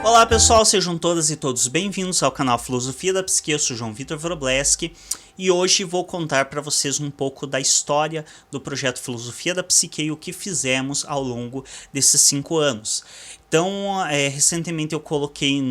Olá pessoal, sejam todas e todos bem-vindos ao canal Filosofia da Psique. Eu sou João Vitor Wróblewski e hoje vou contar para vocês um pouco da história do projeto Filosofia da Psique e o que fizemos ao longo desses 5 anos. Então, recentemente eu coloquei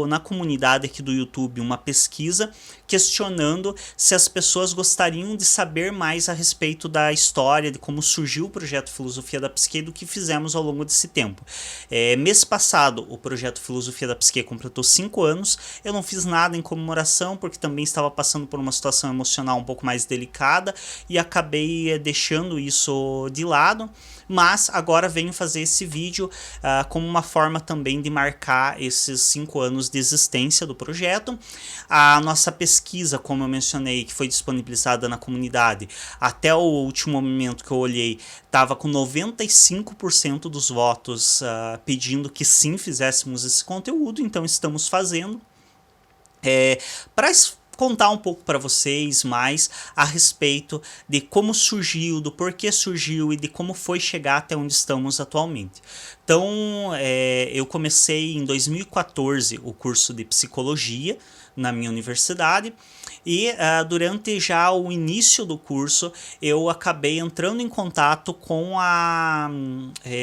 na comunidade aqui do YouTube uma pesquisa questionando se as pessoas gostariam de saber mais a respeito da história, de como surgiu o projeto Filosofia da Psique e do que fizemos ao longo desse tempo. Mês passado, o projeto Filosofia da Psique completou 5 anos. Eu não fiz nada em comemoração porque também estava passando por uma situação emocional um pouco mais delicada e acabei deixando isso de lado. Mas agora venho fazer esse vídeo como uma forma também de marcar esses 5 anos de existência do projeto. A nossa pesquisa, como eu mencionei, que foi disponibilizada na comunidade, até o último momento que eu olhei, estava com 95% dos votos pedindo que sim fizéssemos esse conteúdo, então estamos fazendo. Para contar um pouco para vocês mais a respeito de como surgiu, do porquê surgiu e de como foi chegar até onde estamos atualmente. Então, eu comecei em 2014 o curso de psicologia na minha universidade e durante já o início do curso eu acabei entrando em contato com a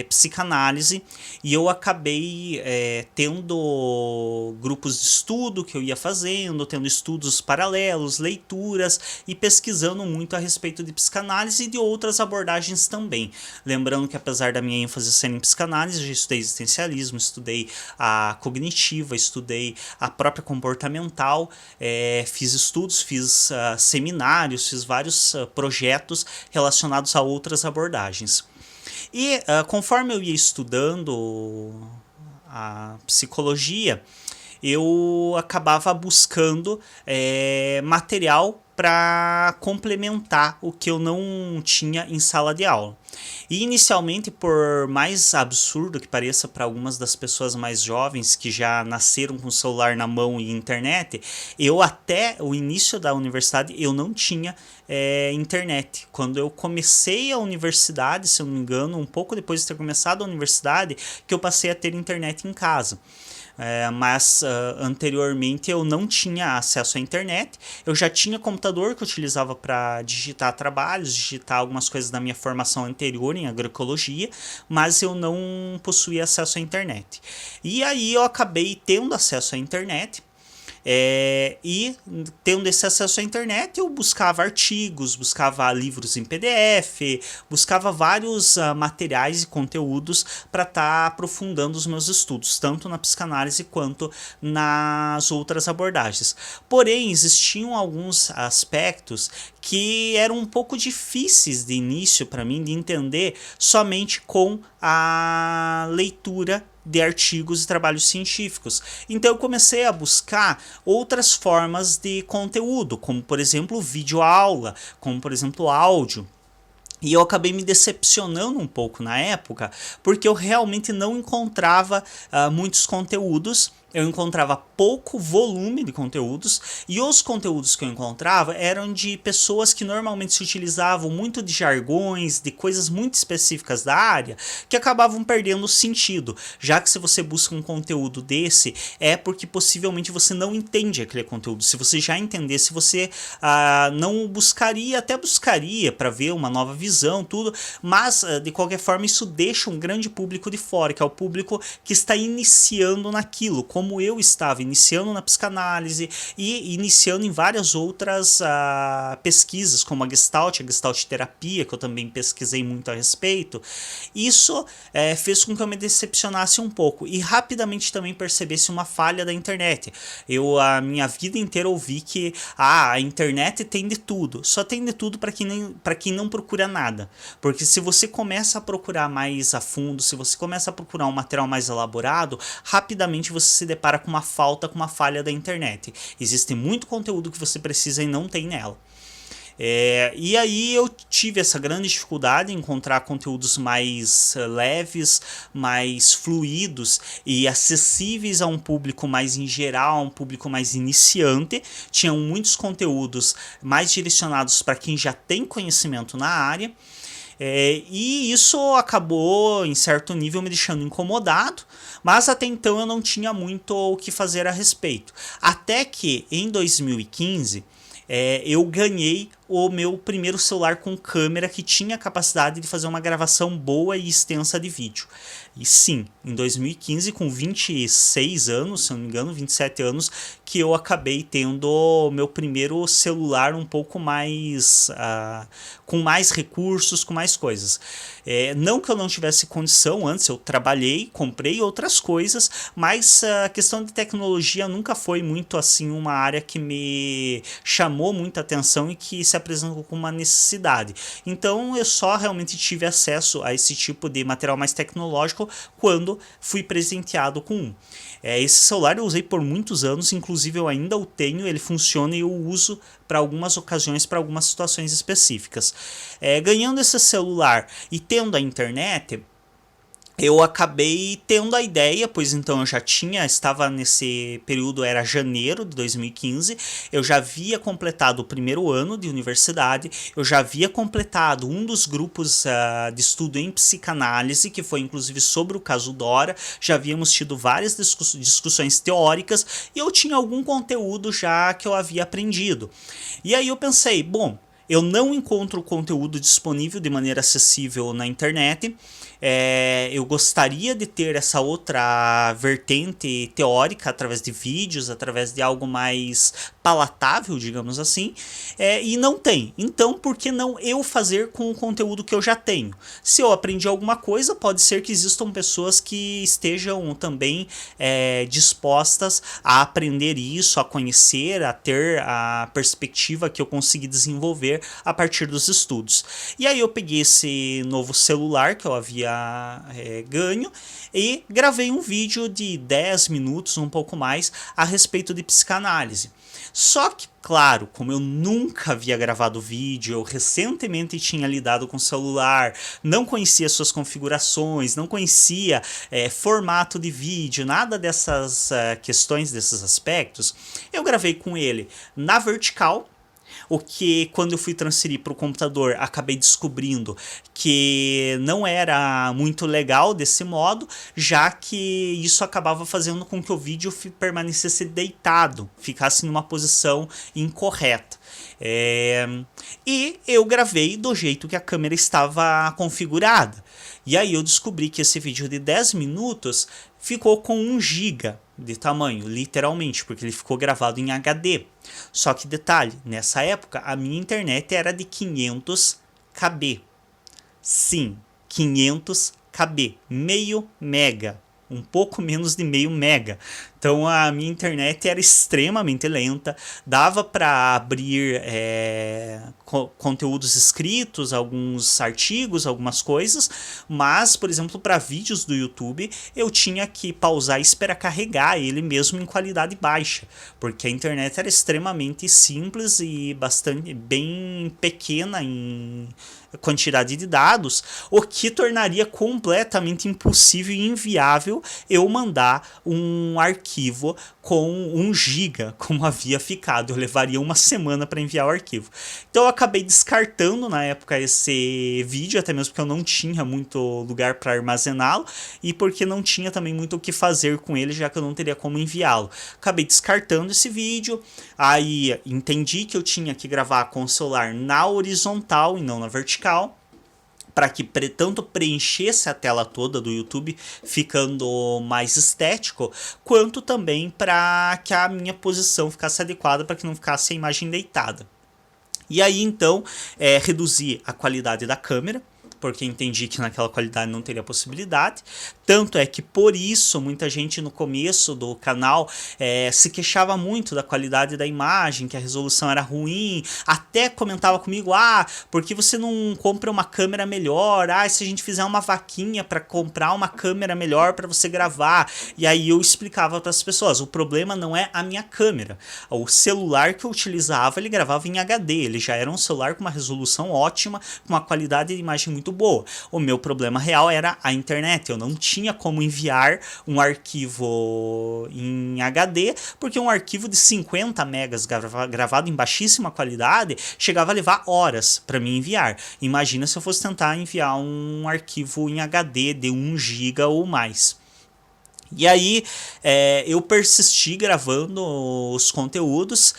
psicanálise e eu acabei tendo grupos de estudo que eu ia fazendo, tendo estudos paralelos, leituras e pesquisando muito a respeito de psicanálise e de outras abordagens também. Lembrando que apesar da minha ênfase ser em psicanálise, eu já estudei existencialismo, estudei a cognitiva, estudei a própria comportamental, fiz estudos, fiz seminários, fiz vários projetos relacionados a outras abordagens. E conforme eu ia estudando a psicologia, eu acabava buscando material para complementar o que eu não tinha em sala de aula. E inicialmente, por mais absurdo que pareça para algumas das pessoas mais jovens que já nasceram com o celular na mão e internet, eu até o início da universidade eu não tinha internet. Quando eu comecei a universidade, se eu não me engano, um pouco depois de ter começado a universidade, que eu passei a ter internet em casa. Mas anteriormente eu não tinha acesso à internet. Eu já tinha computador que eu utilizava para digitar trabalhos, digitar algumas coisas da minha formação anterior em agroecologia, mas eu não possuía acesso à internet. E aí eu acabei tendo acesso à internet. E tendo esse acesso à internet eu buscava artigos, buscava livros em PDF, buscava vários materiais e conteúdos para estar aprofundando os meus estudos, tanto na psicanálise quanto nas outras abordagens. Porém, existiam alguns aspectos que eram um pouco difíceis de início para mim de entender somente com a leitura de artigos e trabalhos científicos. Então eu comecei a buscar outras formas de conteúdo, como por exemplo videoaula, como por exemplo áudio. E eu acabei me decepcionando um pouco na época, porque eu realmente não encontrava muitos conteúdos. Eu encontrava pouco volume de conteúdos e os conteúdos que eu encontrava eram de pessoas que normalmente se utilizavam muito de jargões, de coisas muito específicas da área, que acabavam perdendo o sentido, já que se você busca um conteúdo desse, é porque possivelmente você não entende aquele conteúdo. Se você já entendesse, você não buscaria, até buscaria para ver uma nova visão, tudo, mas de qualquer forma isso deixa um grande público de fora, que é o público que está iniciando naquilo, como eu estava iniciando na psicanálise e iniciando em várias outras pesquisas, como a Gestalt terapia, que eu também pesquisei muito a respeito. Isso fez com que eu me decepcionasse um pouco e rapidamente também percebesse uma falha da internet. Eu a minha vida inteira ouvi que a internet tem de tudo, só tem de tudo para quem não procura nada. Porque se você começa a procurar mais a fundo, se você começa a procurar um material mais elaborado, rapidamente você se depara com uma falha da internet. Existe muito conteúdo que você precisa e não tem nela. E aí eu tive essa grande dificuldade em encontrar conteúdos mais leves, mais fluidos e acessíveis a um público mais em geral, a um público mais iniciante. Tinham muitos conteúdos mais direcionados para quem já tem conhecimento na área. E isso acabou, em certo nível, me deixando incomodado, mas até então eu não tinha muito o que fazer a respeito. Até que, em 2015, eu ganhei o meu primeiro celular com câmera que tinha a capacidade de fazer uma gravação boa e extensa de vídeo. E sim, em 2015, com 26 anos, se não me engano, 27 anos, que eu acabei tendo o meu primeiro celular um pouco mais... com mais recursos, com mais coisas. Não que eu não tivesse condição antes, eu trabalhei, comprei outras coisas, mas a questão de tecnologia nunca foi muito assim uma área que me chamou muita atenção e que se apresentou como uma necessidade. Então eu só realmente tive acesso a esse tipo de material mais tecnológico quando fui presenteado com um. Esse celular eu usei por muitos anos, inclusive eu ainda o tenho, ele funciona e eu uso para algumas ocasiões, para algumas situações específicas. Ganhando esse celular e tendo a internet, eu acabei tendo a ideia, pois então eu já estava nesse período, era janeiro de 2015, eu já havia completado o primeiro ano de universidade, eu já havia completado um dos grupos de estudo em psicanálise, que foi inclusive sobre o caso Dora, já havíamos tido várias discussões teóricas e eu tinha algum conteúdo já que eu havia aprendido. E aí eu pensei, bom, eu não encontro conteúdo disponível de maneira acessível na internet. Eu gostaria de ter essa outra vertente teórica através de vídeos, através de algo mais palatável, digamos assim, e não tem. Então, por que não eu fazer com o conteúdo que eu já tenho? Se eu aprendi alguma coisa, pode ser que existam pessoas que estejam também dispostas a aprender isso, a conhecer, a ter a perspectiva que eu consegui desenvolver a partir dos estudos. E aí eu peguei esse novo celular que eu havia ganho e gravei um vídeo de 10 minutos, um pouco mais, a respeito de psicanálise. Só que, claro, como eu nunca havia gravado vídeo, eu recentemente tinha lidado com celular, não conhecia suas configurações, não conhecia formato de vídeo, nada dessas questões, desses aspectos, eu gravei com ele na vertical. O que, quando eu fui transferir para o computador, acabei descobrindo que não era muito legal desse modo, já que isso acabava fazendo com que o vídeo permanecesse deitado, ficasse numa posição incorreta. E eu gravei do jeito que a câmera estava configurada. E aí eu descobri que esse vídeo de 10 minutos ficou com 1 GB de tamanho, literalmente, porque ele ficou gravado em HD. Só que detalhe, nessa época a minha internet era de 500 KB. Sim, 500 KB, meio mega. Um pouco menos de meio mega. Então a minha internet era extremamente lenta, dava para abrir conteúdos escritos, alguns artigos, algumas coisas, mas, por exemplo, para vídeos do YouTube, eu tinha que pausar e esperar carregar ele mesmo em qualidade baixa, porque a internet era extremamente simples e bem pequena em quantidade de dados, o que tornaria completamente impossível e inviável eu mandar um arquivo com 1 GB, como havia ficado. Eu levaria uma semana para enviar o arquivo. Então eu acabei descartando na época esse vídeo, até mesmo porque eu não tinha muito lugar para armazená-lo e porque não tinha também muito o que fazer com ele, já que eu não teria como enviá-lo. Acabei descartando esse vídeo, aí entendi que eu tinha que gravar com o celular na horizontal e não na vertical, para que tanto preenchesse a tela toda do YouTube, ficando mais estético, quanto também para que a minha posição ficasse adequada, para que não ficasse a imagem deitada. E aí então reduzi a qualidade da câmera, porque entendi que naquela qualidade não teria possibilidade. Tanto é que por isso muita gente no começo do canal se queixava muito da qualidade da imagem, que a resolução era ruim, até comentava comigo, por que você não compra uma câmera melhor? Se a gente fizer uma vaquinha para comprar uma câmera melhor para você gravar. E aí eu explicava para as pessoas, o problema não é a minha câmera. O celular que eu utilizava, ele gravava em HD, ele já era um celular com uma resolução ótima, com uma qualidade de imagem muito muito boa. O meu problema real era a internet. Eu não tinha como enviar um arquivo em HD, porque um arquivo de 50 megas gravado em baixíssima qualidade chegava a levar horas para me enviar. Imagina se eu fosse tentar enviar um arquivo em HD de 1 GB ou mais. E aí eu persisti gravando os conteúdos.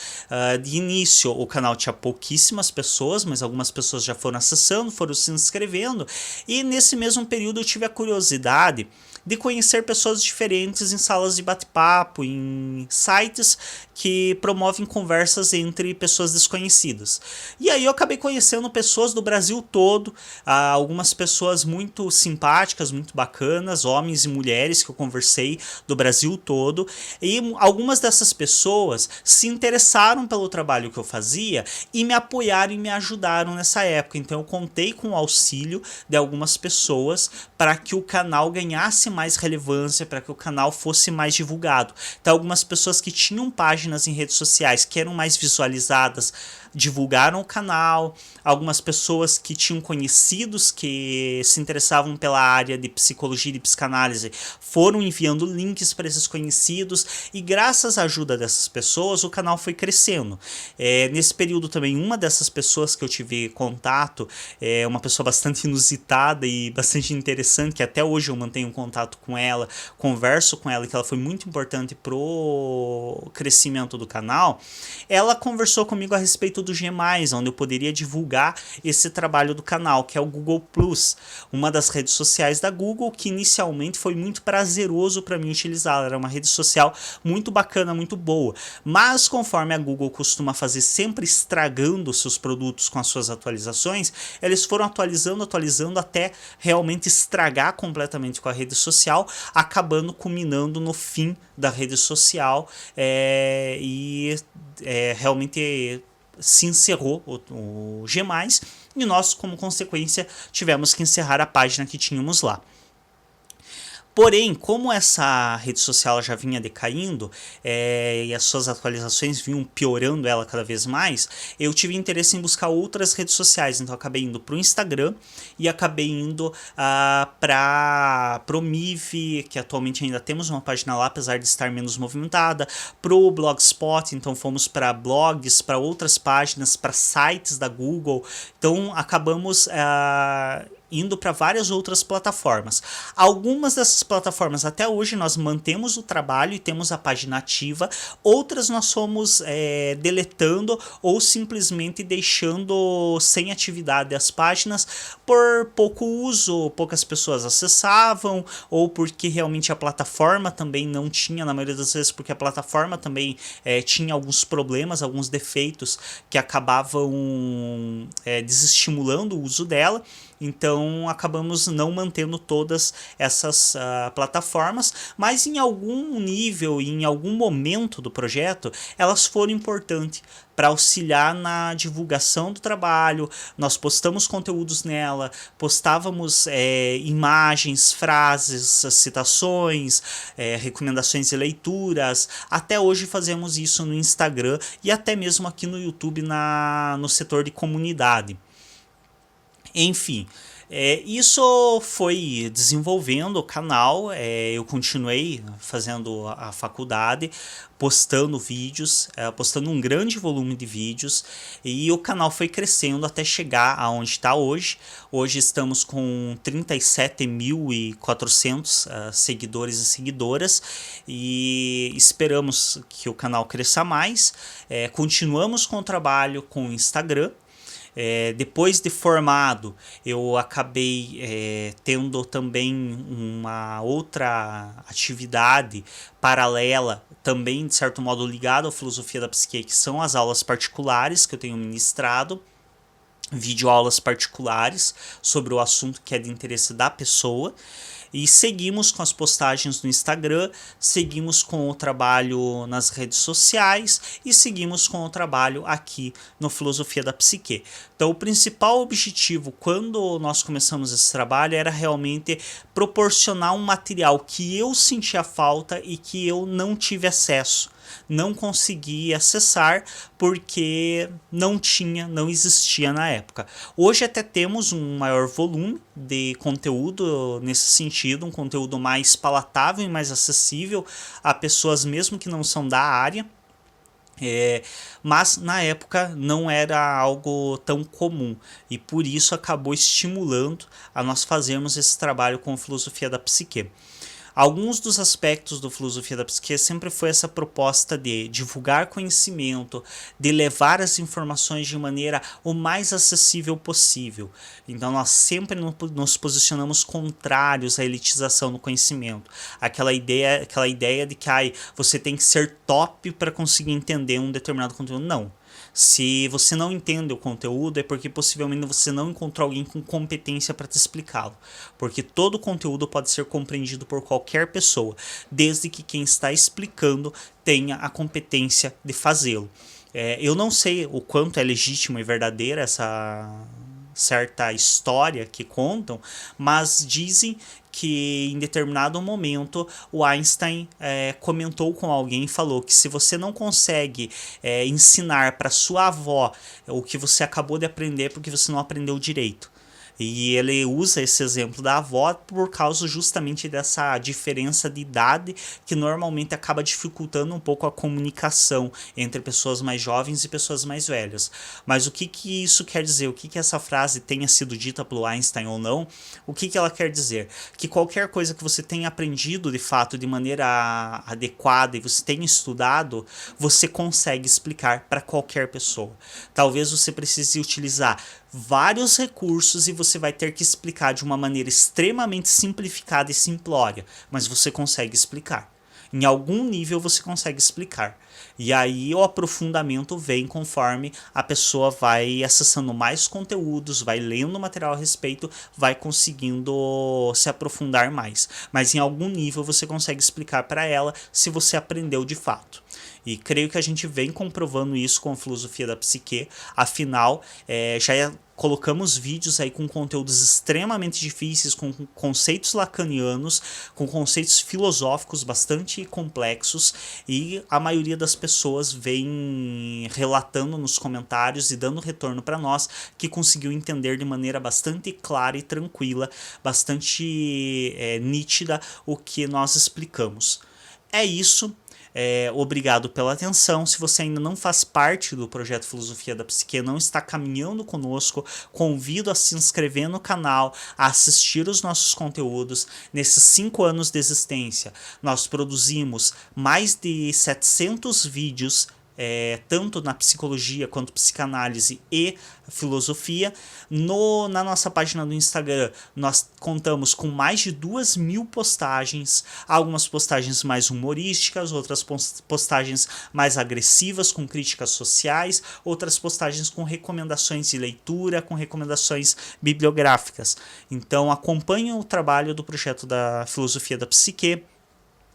De início o canal tinha pouquíssimas pessoas, mas algumas pessoas já foram acessando, foram se inscrevendo. E nesse mesmo período eu tive a curiosidade de conhecer pessoas diferentes em salas de bate-papo, em sites que promovem conversas entre pessoas desconhecidas. E aí eu acabei conhecendo pessoas do Brasil todo, algumas pessoas muito simpáticas, muito bacanas, homens e mulheres que eu conversei do Brasil todo, e algumas dessas pessoas se interessaram pelo trabalho que eu fazia e me apoiaram e me ajudaram nessa época. Então eu contei com o auxílio de algumas pessoas para que o canal ganhasse mais relevância, para que o canal fosse mais divulgado. Então algumas pessoas que tinham páginas em redes sociais que eram mais visualizadas divulgaram o canal, algumas pessoas que tinham conhecidos que se interessavam pela área de psicologia e de psicanálise foram enviando links para esses conhecidos, e graças à ajuda dessas pessoas o canal foi crescendo. Nesse período também uma dessas pessoas que eu tive contato é uma pessoa bastante inusitada e bastante interessante, que até hoje eu mantenho contato com ela, converso com ela, que ela foi muito importante pro crescimento do canal. Ela conversou comigo a respeito do G+, onde eu poderia divulgar esse trabalho do canal, que é o Google Plus, uma das redes sociais da Google, que inicialmente foi muito prazeroso para mim utilizar. Ela era uma rede social muito bacana, muito boa, mas conforme a Google costuma fazer, sempre estragando seus produtos com as suas atualizações, eles foram atualizando até realmente estragar completamente com a rede social, acabando culminando no fim da rede social, realmente se encerrou o G+, e nós, como consequência, tivemos que encerrar a página que tínhamos lá. Porém, como essa rede social já vinha decaindo e as suas atualizações vinham piorando ela cada vez mais, eu tive interesse em buscar outras redes sociais. Então acabei indo para o Instagram e acabei indo para o Mive, que atualmente ainda temos uma página lá, apesar de estar menos movimentada, para o Blogspot. Então fomos para blogs, para outras páginas, para sites da Google. Então acabamos indo para várias outras plataformas. Algumas dessas plataformas até hoje nós mantemos o trabalho e temos a página ativa, outras nós fomos deletando ou simplesmente deixando sem atividade as páginas por pouco uso, poucas pessoas acessavam, ou porque realmente a plataforma também não tinha, na maioria das vezes porque a plataforma também tinha alguns problemas, alguns defeitos que acabavam desestimulando o uso dela. Então acabamos não mantendo todas essas plataformas, mas em algum nível, em algum momento do projeto, elas foram importantes para auxiliar na divulgação do trabalho. Nós postamos conteúdos nela, postávamos imagens, frases, citações, recomendações de leituras. Até hoje fazemos isso no Instagram e até mesmo aqui no YouTube no setor de comunidade. Enfim, isso foi desenvolvendo o canal. Eu continuei fazendo a faculdade, postando vídeos, postando um grande volume de vídeos, e o canal foi crescendo até chegar aonde está hoje. Hoje estamos com 37.400 seguidores e seguidoras, e esperamos que o canal cresça mais. Continuamos com o trabalho com o Instagram. Depois de formado, eu acabei tendo também uma outra atividade paralela, também de certo modo ligada à filosofia da psique, que são as aulas particulares que eu tenho ministrado, videoaulas particulares sobre o assunto que é de interesse da pessoa. E seguimos com as postagens no Instagram, seguimos com o trabalho nas redes sociais e seguimos com o trabalho aqui no Filosofia da Psique. Então, o principal objetivo quando nós começamos esse trabalho era realmente proporcionar um material que eu sentia falta e que eu não tive acesso, não consegui acessar porque não existia na época. Hoje até temos um maior volume de conteúdo nesse sentido, um conteúdo mais palatável e mais acessível a pessoas mesmo que não são da área. Mas na época não era algo tão comum e por isso acabou estimulando a nós fazermos esse trabalho com filosofia da psique. Alguns dos aspectos do Filosofia da Psique sempre foi essa proposta de divulgar conhecimento, de levar as informações de maneira o mais acessível possível. Então nós sempre nos posicionamos contrários à elitização do conhecimento. Aquela ideia de que você tem que ser top para conseguir entender um determinado conteúdo. Não. Se você não entende o conteúdo é porque possivelmente você não encontrou alguém com competência para te explicá-lo. Porque todo conteúdo pode ser compreendido por qualquer pessoa, desde que quem está explicando tenha a competência de fazê-lo. Eu não sei o quanto é legítima e verdadeira essa certa história que contam, mas dizem que em determinado momento o Einstein comentou com alguém e falou que se você não consegue ensinar para sua avó o que você acabou de aprender é porque você não aprendeu direito. E ele usa esse exemplo da avó por causa justamente dessa diferença de idade que normalmente acaba dificultando um pouco a comunicação entre pessoas mais jovens e pessoas mais velhas. Mas o que isso quer dizer? O que essa frase tenha sido dita pelo Einstein ou não? O que ela quer dizer? Que qualquer coisa que você tenha aprendido de fato de maneira adequada e você tenha estudado, você consegue explicar para qualquer pessoa. Talvez você precise utilizar vários recursos e você vai ter que explicar de uma maneira extremamente simplificada e simplória, mas você consegue explicar. Em algum nível você consegue explicar. E aí o aprofundamento vem conforme a pessoa vai acessando mais conteúdos, vai lendo material a respeito, vai conseguindo se aprofundar mais. Mas em algum nível você consegue explicar para ela se você aprendeu de fato. E creio que a gente vem comprovando isso com a filosofia da psique. Afinal, já colocamos vídeos aí com conteúdos extremamente difíceis, com conceitos lacanianos, com conceitos filosóficos bastante complexos, e a maioria das pessoas vem relatando nos comentários e dando retorno para nós que conseguiu entender de maneira bastante clara e tranquila, bastante nítida o que nós explicamos. É isso. Obrigado pela atenção. Se você ainda não faz parte do projeto Filosofia da Psique, não está caminhando conosco, convido a se inscrever no canal, a assistir os nossos conteúdos. Nesses 5 anos de existência, nós produzimos mais de 700 vídeos, tanto na psicologia quanto psicanálise e filosofia. Na nossa página do Instagram nós contamos com mais de 2.000 postagens, algumas postagens mais humorísticas, outras postagens mais agressivas com críticas sociais, outras postagens com recomendações de leitura, com recomendações bibliográficas. Então acompanhe o trabalho do projeto da Filosofia da Psique.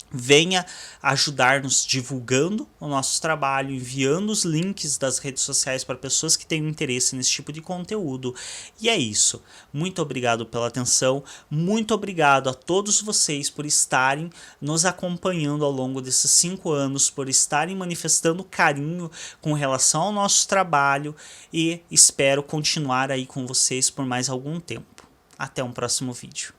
Venha ajudar-nos divulgando o nosso trabalho, enviando os links das redes sociais para pessoas que tenham interesse nesse tipo de conteúdo. E é isso. Muito obrigado pela atenção, muito obrigado a todos vocês por estarem nos acompanhando ao longo desses 5 anos, por estarem manifestando carinho com relação ao nosso trabalho, e espero continuar aí com vocês por mais algum tempo. Até um próximo vídeo.